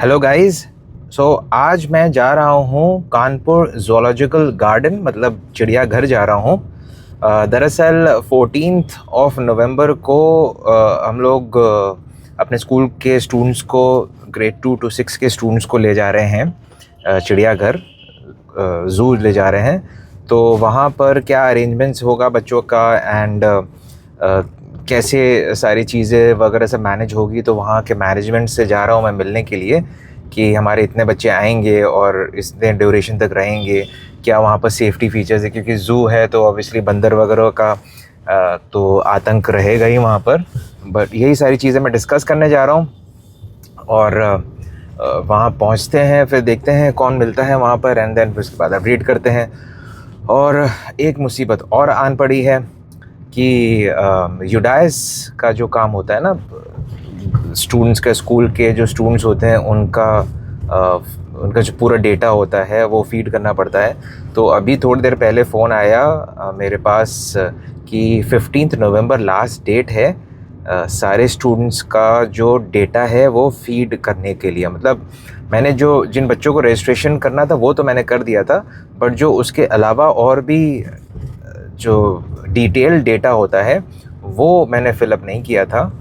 Hello guys. आज मैं जा रहा हूँ कानपुर ज़ूलॉजिकल गार्डन, मतलब चिड़ियाघर जा रहा हूँ। दरअसल 14th ऑफ नवंबर को हम लोग अपने स्कूल के स्टूडेंट्स को, ग्रेड 2 to 6 के स्टूडेंट्स को ले जा रहे हैं चिड़ियाघर, ज़ू ले जा रहे हैं। तो वहाँ पर क्या अरेंजमेंट्स होगा बच्चों का एंड कैसे सारी चीज़ें वगैरह सब मैनेज होगी, तो वहाँ के मैनेजमेंट से जा रहा हूँ मैं मिलने के लिए कि हमारे इतने बच्चे आएंगे और इतने ड्यूरेशन तक रहेंगे, क्या वहाँ पर सेफ्टी फीचर्स है, क्योंकि ज़ू है तो ऑब्वियसली बंदर वगैरह का तो आतंक रहेगा ही वहाँ पर। बट यही सारी चीज़ें मैं डिस्कस करने जा रहा हूँ और वहाँ पहुँचते हैं, फिर देखते हैं कौन मिलता है वहाँ पर एंड देन फिर उसके बाद अपडेट करते हैं। और एक मुसीबत और आन पड़ी है कि यूडाइस का जो काम होता है ना, स्टूडेंट्स का, स्कूल के जो स्टूडेंट्स होते हैं उनका जो पूरा डेटा होता है वो फीड करना पड़ता है। तो अभी थोड़ी देर पहले फ़ोन आया मेरे पास कि 15 नवंबर लास्ट डेट है सारे स्टूडेंट्स का जो डेटा है वो फीड करने के लिए। मतलब मैंने जिन बच्चों को रजिस्ट्रेशन करना था वो तो मैंने कर दिया था, बट जो उसके अलावा और भी जो डिटेल डेटा होता है वो मैंने फ़िलअप नहीं किया था।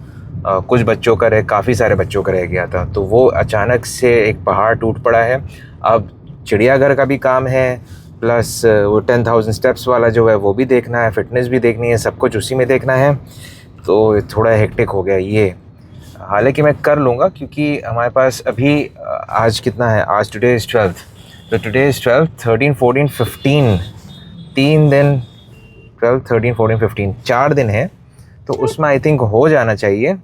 कुछ बच्चों का काफ़ी सारे बच्चों का रह गया था, तो वो अचानक से एक पहाड़ टूट पड़ा है। अब चिड़ियाघर का भी काम है, प्लस वो 10,000 स्टेप्स वाला जो है वो भी देखना है, फ़िटनेस भी देखनी है, सब कुछ उसी में देखना है। तो थोड़ा हेक्टिक हो गया ये। हालांकि मैं कर लूँगा क्योंकि हमारे पास अभी आज कितना है, आज टुडे इज़ 12th, तो टुडे इज़ 12th, 13, 14, 15, 3 दिन, 12, 13, 14, 15, 4 दिन है, तो उसमें आई थिंक हो जाना चाहिए।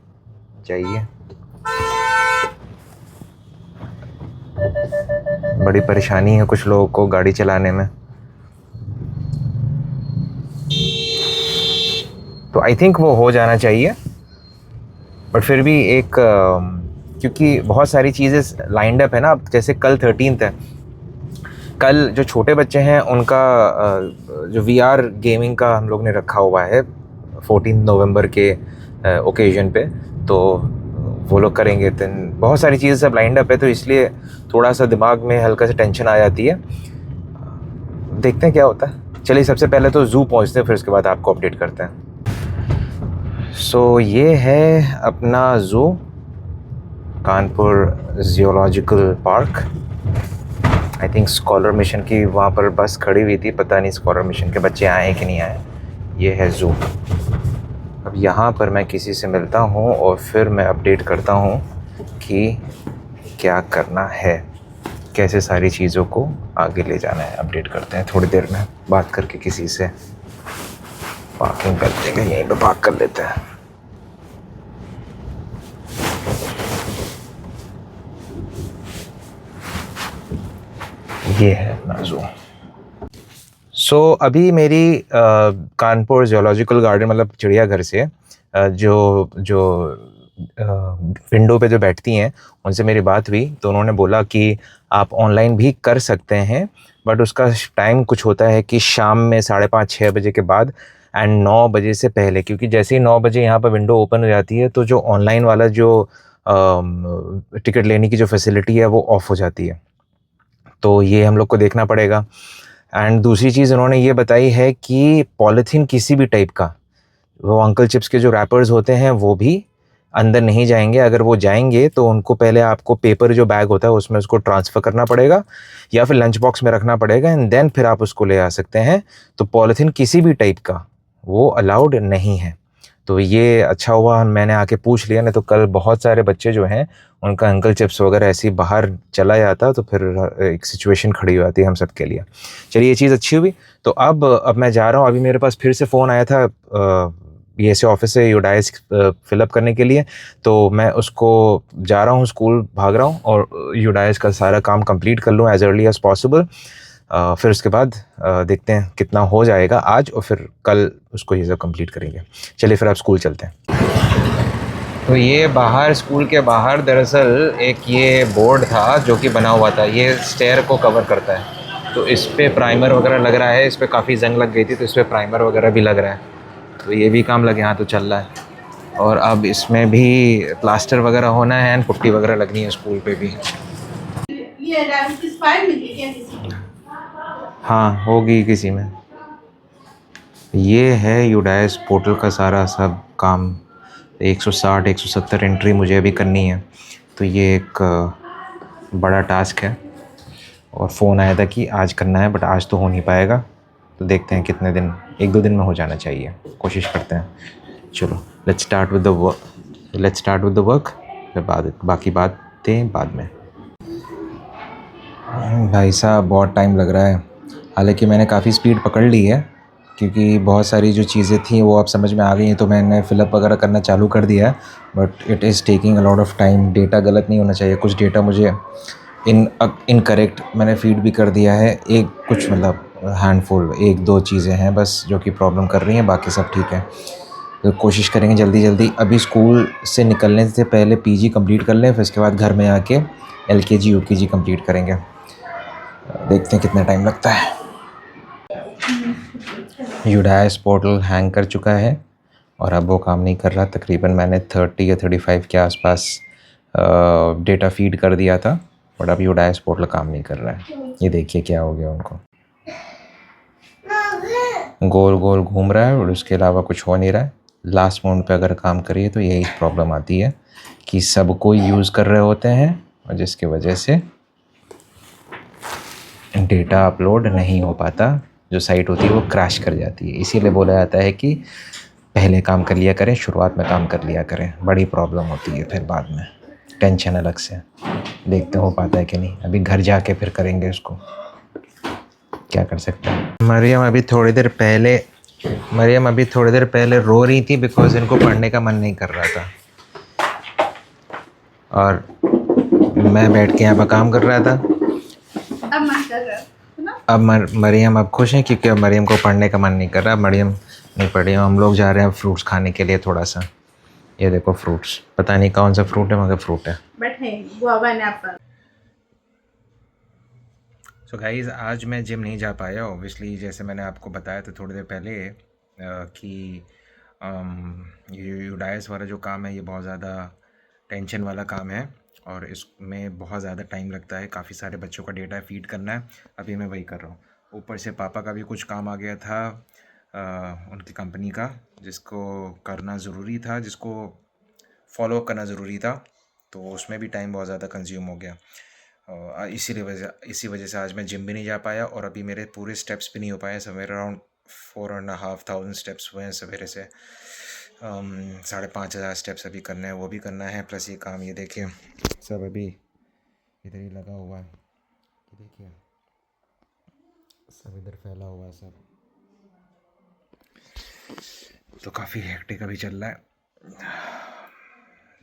बड़ी परेशानी है कुछ लोगों को गाड़ी चलाने में, तो आई थिंक वो हो जाना चाहिए। बट फिर भी एक क्योंकि बहुत सारी चीज़ें लाइंड अप है ना। अब जैसे कल 13th है, कल जो छोटे बच्चे हैं उनका जो VR गेमिंग का हम लोग ने रखा हुआ है 14 नवंबर के ओकेजन पे, तो वो लोग करेंगे। तो बहुत सारी चीज़ें सब लाइंड अप है, तो इसलिए थोड़ा सा दिमाग में हल्का सा टेंशन आ जाती है। देखते हैं क्या होता है। चलिए सबसे पहले तो ज़ू पहुंचते हैं, फिर उसके बाद आपको अपडेट करते हैं। ये है अपना zoo, Kanpur zoological park. I think scholar mission की वहाँ पर बस खड़ी हुई थी, पता नहीं स्कॉलर मिशन के बच्चे आए कि नहीं आए। ये है ज़ू। अब यहाँ पर मैं किसी से मिलता हूँ और फिर मैं अपडेट करता हूँ कि क्या करना है, कैसे सारी चीज़ों को आगे ले जाना है। अपडेट करते हैं थोड़ी देर में बात करके किसी से। पार्किंग कर देंगे, यहीं पे पार्क कर लेते हैं। ये है अपना ज़ू। अभी मेरी कानपुर ज़ूलॉजिकल गार्डन, मतलब चिड़ियाघर से जो विंडो पे जो बैठती हैं उनसे मेरी बात हुई, तो उन्होंने बोला कि आप ऑनलाइन भी कर सकते हैं, बट उसका टाइम कुछ होता है कि शाम में 5:30-6 बजे के बाद एंड 9 बजे से पहले, क्योंकि जैसे ही 9 बजे यहाँ पर विंडो ओपन हो जाती है तो जो ऑनलाइन वाला जो टिकट लेने की जो फैसिलिटी है वो ऑफ़ हो जाती है। तो ये हम लोग को देखना पड़ेगा। एंड दूसरी चीज़ उन्होंने ये बताई है कि पॉलीथीन किसी भी टाइप का, वो अंकल चिप्स के जो रैपर्स होते हैं वो भी अंदर नहीं जाएंगे। अगर वो जाएंगे तो उनको पहले आपको पेपर जो बैग होता है उसमें उसको ट्रांसफ़र करना पड़ेगा या फिर लंच बॉक्स में रखना पड़ेगा एंड देन फिर आप उसको ले आ सकते हैं। तो पॉलीथीन किसी भी टाइप का वो अलाउड नहीं है। तो ये अच्छा हुआ मैंने आके पूछ लिया, नहीं तो कल बहुत सारे बच्चे जो हैं उनका अंकल चिप्स वगैरह ऐसे ही बाहर चला जाता तो फिर एक सिचुएशन खड़ी हो जाती है हम सब के लिए। चलिए ये चीज़ अच्छी हुई। तो अब मैं जा रहा हूँ। अभी मेरे पास फिर से फ़ोन आया था BSA ऑफिस से यूडाइस फिलअप करने के लिए, तो मैं उसको जा रहा हूँ, स्कूल भाग रहा हूँ और यूडाइस का सारा काम कंप्लीट कर लूँ एज अर्ली एज़ पॉसिबल। फिर उसके बाद देखते हैं कितना हो जाएगा आज, और फिर कल उसको ये सब कंप्लीट करेंगे। चलिए फिर आप स्कूल चलते हैं। तो ये बाहर, स्कूल के बाहर दरअसल एक ये बोर्ड था जो कि बना हुआ था, ये स्टेयर को कवर करता है। तो इस पे प्राइमर वगैरह लग रहा है, इस पे काफ़ी जंग लग गई थी तो इस पे प्राइमर वगैरह भी लग रहा है। तो ये भी काम लगे, हाँ तो चल रहा है। और अब इसमें भी प्लास्टर वगैरह होना है एंड पुट्टी वगैरह लगनी है स्कूल पे भी। हाँ होगी किसी में। ये है यूडाइस पोर्टल का सारा सब काम। 160 170 एंट्री मुझे अभी करनी है, तो ये एक बड़ा टास्क है। और फ़ोन आया था कि आज करना है, बट आज तो हो नहीं पाएगा। तो देखते हैं कितने दिन, 1-2 दिन में हो जाना चाहिए, कोशिश करते हैं। चलो let's start with the work, फिर बाद बाकी बातें बाद में। भाई साहब बहुत टाइम लग रहा है। हालांकि मैंने काफ़ी स्पीड पकड़ ली है, क्योंकि बहुत सारी जो चीज़ें थी वो अब समझ में आ गई हैं, तो मैंने फ़िलअप वगैरह करना चालू कर दिया है। But it is taking a lot of time. Data गलत नहीं होना चाहिए, कुछ डेटा मुझे इनकरेक्ट मैंने फ़ीड भी कर दिया है। एक कुछ मतलब हैंडफुल 1-2 चीज़ें हैं बस जो कि प्रॉब्लम कर रही हैं, बाकी सब ठीक है। तो कोशिश करेंगे जल्दी जल्दी अभी स्कूल से निकलने से पहले पीजी कंप्लीट कर लें, फिर उसके बाद घर में आके एलकेजी यूकेजी कंप्लीट करेंगे। देखते हैं कितना टाइम लगता है। यूडाइस पोर्टल हैंग कर चुका है और अब वो काम नहीं कर रहा। तकरीबन मैंने 30 या 35 के आसपास डेटा फीड कर दिया था, बट अब यूडाइस पोर्टल काम नहीं कर रहा है। ये देखिए क्या हो गया उनको, गोल गोल घूम रहा है और उसके अलावा कुछ हो नहीं रहा है। लास्ट मोमेंट पे अगर काम करिए तो यही प्रॉब्लम आती है कि सब कोई यूज़ कर रहे होते हैं और जिसकी वजह से डेटा अपलोड नहीं हो पाता। जो साइट होती है वो क्रैश कर जाती है। इसीलिए बोला जाता है कि पहले काम कर लिया करें, शुरुआत में काम कर लिया करें। बड़ी प्रॉब्लम होती है फिर बाद में, टेंशन अलग से। देखते हो पाता है कि नहीं। अभी घर जाके फिर करेंगे इसको, क्या कर सकते हैं। मरियम अभी थोड़ी देर पहले रो रही थी बिकॉज इनको पढ़ने का मन नहीं कर रहा था, और मैं बैठ के यहाँ पर काम कर रहा था। अब मन कर रहा है ना। अब मरियम अब खुश है क्योंकि अब मरियम को पढ़ने का मन नहीं कर रहा। मरियम नहीं पढ़ रही। हम लोग जा रहे हैं फ्रूट्स खाने के लिए थोड़ा सा। ये देखो फ्रूट्स, पता नहीं कौन सा फ्रूट है मगर फ्रूट है। बट है guava and Apple. So guys आज मैं जिम नहीं जा पाया ऑब्वियसली, जैसे मैंने आपको बताया था थोड़ी देर पहले कि ये यूडाइस वाला जो काम है ये बहुत ज़्यादा टेंशन वाला काम है और इसमें बहुत ज़्यादा टाइम लगता है। काफ़ी सारे बच्चों का डेटा फीड करना है। अभी मैं वही कर रहा हूँ। ऊपर से पापा का भी कुछ काम आ गया था उनकी कंपनी का, जिसको करना ज़रूरी था, जिसको फॉलो करना ज़रूरी था, तो उसमें भी टाइम बहुत ज़्यादा कंज्यूम हो गया। इसी वजह से आज मैं जिम भी नहीं जा पाया और अभी मेरे पूरे स्टेप्स भी नहीं हो पाए। सवेरे अराउंड 4,500 स्टेप्स हुए हैं सवेरे से। 5,500 स्टेप्स अभी करने हैं, वो भी करना है। प्लस ये काम, ये देखिए सब अभी इधर ही लगा हुआ है। ये देखिए सब इधर फैला हुआ है सब, तो काफ़ी हेक्टिक अभी चल रहा है।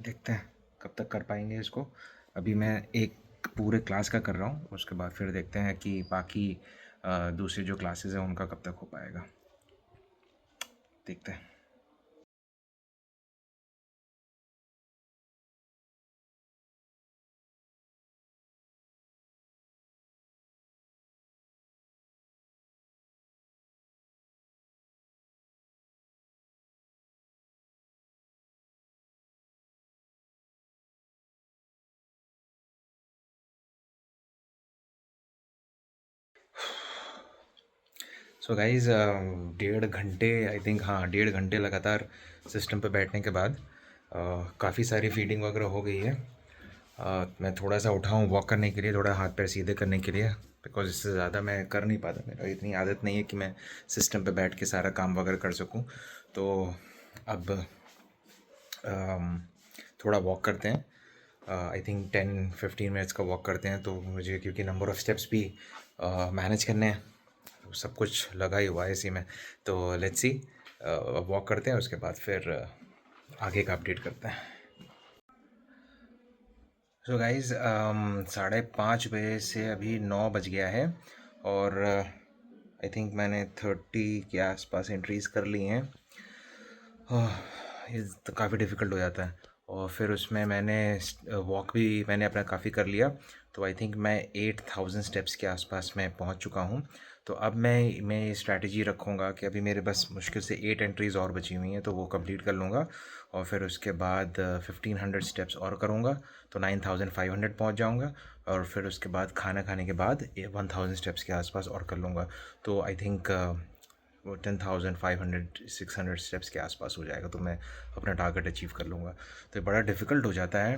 देखते हैं कब तक कर पाएंगे इसको। अभी मैं एक पूरे क्लास का कर रहा हूँ, उसके बाद फिर देखते हैं कि बाकी दूसरी जो क्लासेस हैं उनका कब तक हो पाएगा। देखते हैं। सो गाइज़ 1.5 घंटे आई थिंक, हाँ 1.5 घंटे लगातार सिस्टम पे बैठने के बाद काफ़ी सारी फीडिंग वगैरह हो गई है। मैं थोड़ा सा उठा हूँ वॉक करने के लिए, थोड़ा हाथ पैर सीधे करने के लिए, बिकॉज इससे ज़्यादा मैं कर नहीं पाता। मेरा इतनी आदत नहीं है कि मैं सिस्टम पे बैठ के सारा काम वगैरह कर सकूँ। तो अब थोड़ा वॉक करते हैं। आई थिंक 10-15 मिनट्स का वॉक करते हैं, तो मुझे क्योंकि नंबर ऑफ़ स्टेप्स भी मैनेज करने हैं, तो सब कुछ लगा ही हुआ है इसी में। तो लेट्स सी, वॉक करते हैं, उसके बाद फिर आगे का अपडेट करते हैं। सो गाइज़ 5:30 से अभी 9 बज गया है और आई थिंक मैंने 30 के आसपास एंट्रीज़ कर ली हैं। ये तो काफ़ी डिफ़िकल्ट हो जाता है। और फिर उसमें मैंने वॉक भी मैंने अपना काफ़ी कर लिया, तो आई थिंक मैं 8,000 स्टेप्स के आसपास मैं पहुंच चुका हूं। तो अब मैं ये स्ट्रैटेजी रखूँगा कि अभी मेरे बस मुश्किल से 8 एंट्रीज़ और बची हुई हैं, तो वो कंप्लीट कर लूँगा और फिर उसके बाद 1500 स्टेप्स और करूँगा तो 9500 पहुँच जाऊँगा। और फिर उसके बाद खाना खाने के बाद 1000 स्टेप्स के आसपास और कर लूँगा, तो आई थिंक वो 10,500 600 स्टेप्स के आसपास हो जाएगा, तो मैं अपना टारगेट अचीव कर लूँगा। तो ये बड़ा डिफ़िकल्ट हो जाता है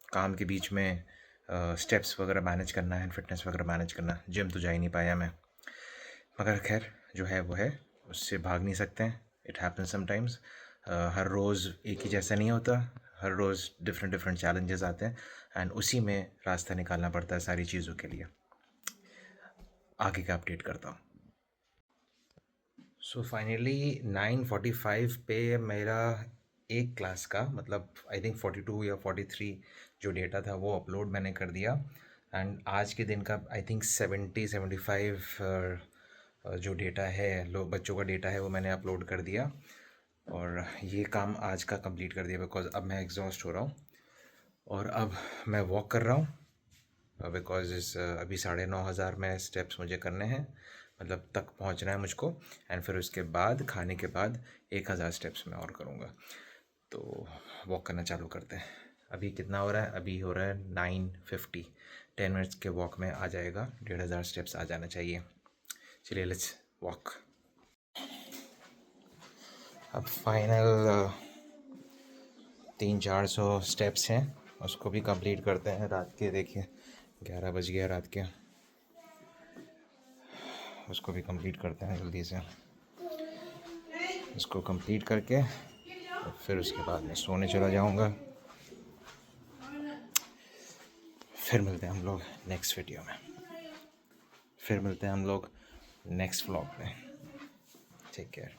काम के बीच में स्टेप्स वगैरह मैनेज करना है, फिटनेस वगैरह मैनेज करना। जिम तो जा ही नहीं पाया मैं, मगर खैर जो है वो है, उससे भाग नहीं सकते हैं। It happens sometimes. हर रोज़ एक ही जैसा नहीं होता, हर रोज़ डिफरेंट डिफरेंट चैलेंजेस आते हैं एंड उसी में रास्ता निकालना पड़ता है सारी चीज़ों के लिए। आगे का अपडेट करता हूँ। सो फाइनली 9:45 पे मेरा एक क्लास का, मतलब आई थिंक 42 या 43 जो डेटा था वो अपलोड मैंने कर दिया। एंड आज के दिन का आई थिंक 75 जो डेटा है, बच्चों का डेटा है, वो मैंने अपलोड कर दिया। और ये काम आज का कंप्लीट कर दिया बिकॉज़ अब मैं एग्जॉस्ट हो रहा हूँ और अब मैं वॉक कर रहा हूँ बिकॉज़ अभी 9,500 में स्टेप्स मुझे करने हैं, मतलब तक पहुँचना है मुझको। एंड फिर उसके बाद खाने के बाद 1,000 स्टेप्स मैं और करूँगा। तो वॉक करना चालू करते हैं। अभी कितना हो रहा है? अभी हो रहा है 9:50। 10 मिनट्स के वॉक में आ जाएगा, 1,500 स्टेप्स आ जाना चाहिए। चलिए लेट्स वॉक। अब फाइनल 300-400 स्टेप्स हैं, उसको भी कंप्लीट करते हैं। रात के देखिए 11 बज गया रात के, उसको भी कंप्लीट करते हैं जल्दी से। इसको कंप्लीट करके और फिर उसके बाद मैं सोने चला जाऊंगा। फिर मिलते हैं हम लोग नेक्स्ट वीडियो में, फिर मिलते हैं हम लोग नेक्स्ट व्लॉग में। Take care.